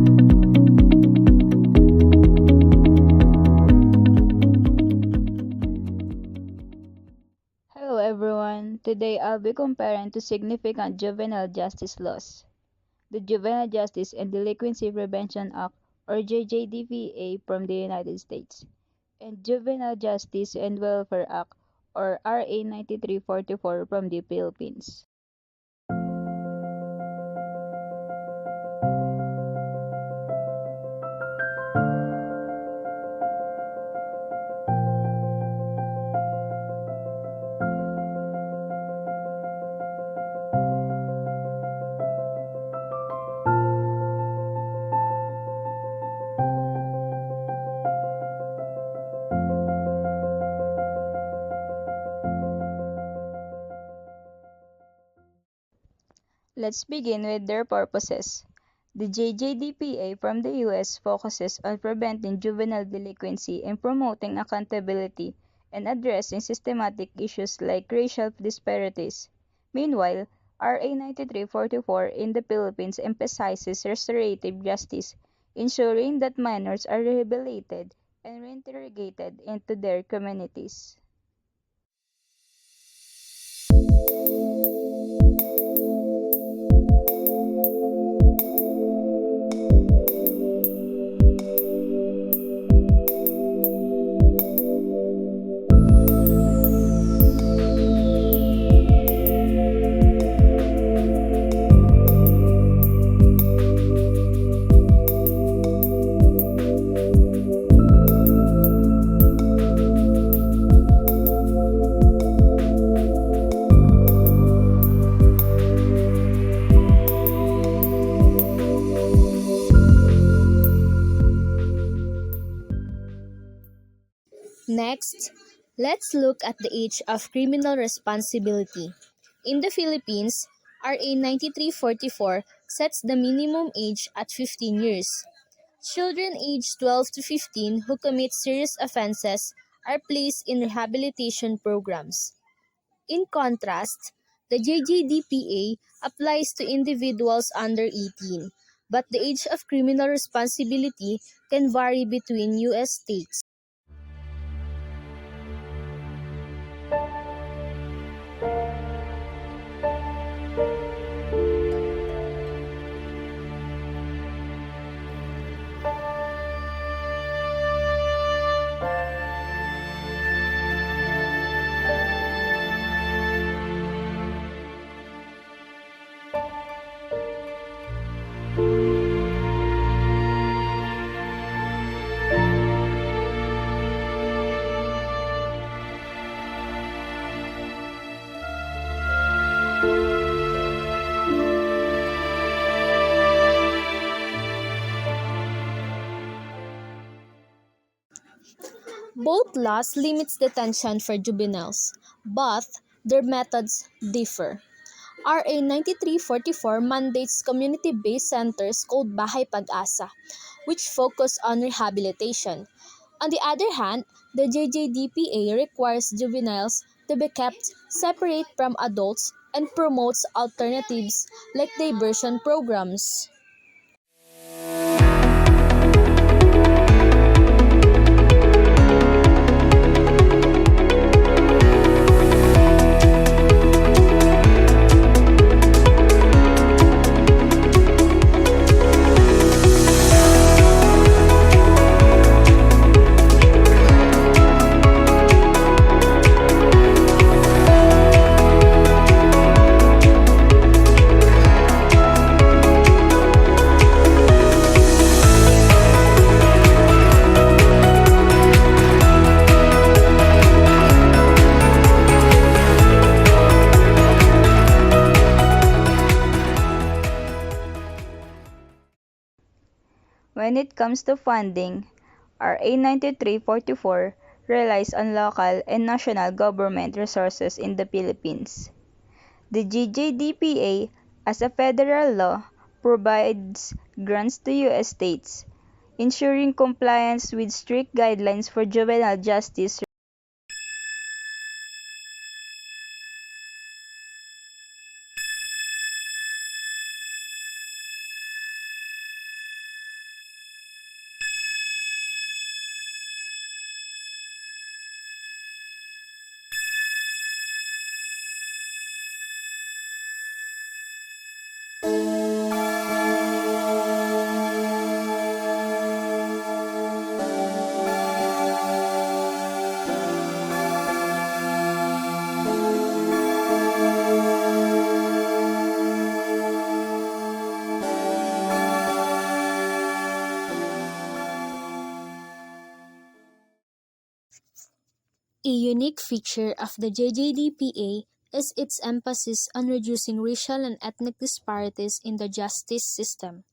Hello everyone. Today I'll be comparing two significant juvenile justice laws. The Juvenile Justice and Delinquency Prevention Act or JJDPA from the United States and Juvenile Justice and Welfare Act or RA 9344 from the Philippines. Let's begin with their purposes. The JJDPA from the US focuses on preventing juvenile delinquency and promoting accountability and addressing systematic issues like racial disparities. Meanwhile, RA 9344 in the Philippines emphasizes restorative justice, ensuring that minors are rehabilitated and reintegrated into their communities. Next, let's look at the age of criminal responsibility. In the Philippines, RA 9344 sets the minimum age at 15 years. Children aged 12 to 15 who commit serious offenses are placed in rehabilitation programs. In contrast, the JJDPA applies to individuals under 18, but the age of criminal responsibility can vary between U.S. states. Both laws limits detention for juveniles, but their methods differ. RA 9344 mandates community-based centers called Bahay Pag-asa, which focus on rehabilitation. On the other hand, the JJDPA requires juveniles to be kept separate from adults and promotes alternatives like diversion programs. When it comes to funding, RA 9344 relies on local and national government resources in the Philippines. The JJDPA, as a federal law, provides grants to U.S. states, ensuring compliance with strict guidelines for juvenile justice. A unique feature of the JJDPA is its emphasis on reducing racial and ethnic disparities in the justice system,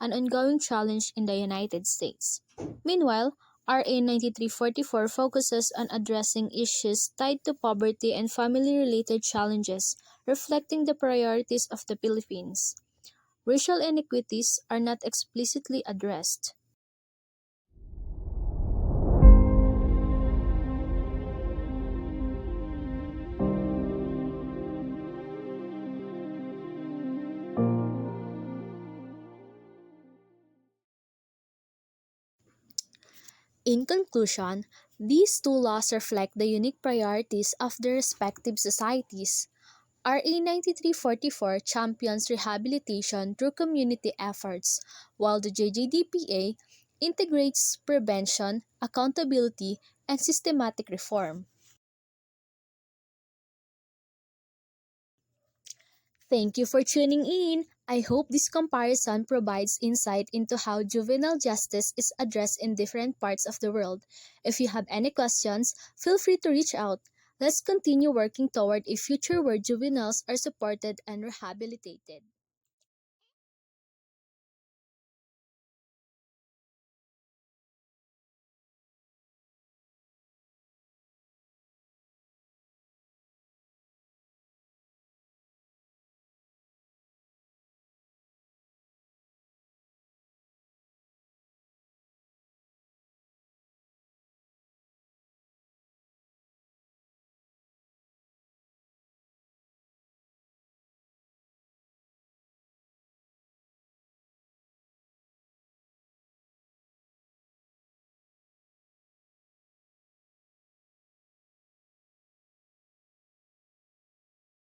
an ongoing challenge in the United States. Meanwhile, RA 9344 focuses on addressing issues tied to poverty and family-related challenges, reflecting the priorities of the Philippines. Racial inequities are not explicitly addressed. In conclusion, these two laws reflect the unique priorities of their respective societies. RA 9344 champions rehabilitation through community efforts, while the JJDPA integrates prevention, accountability, and systematic reform. Thank you for tuning in. I hope this comparison provides insight into how juvenile justice is addressed in different parts of the world. If you have any questions, feel free to reach out. Let's continue working toward a future where juveniles are supported and rehabilitated.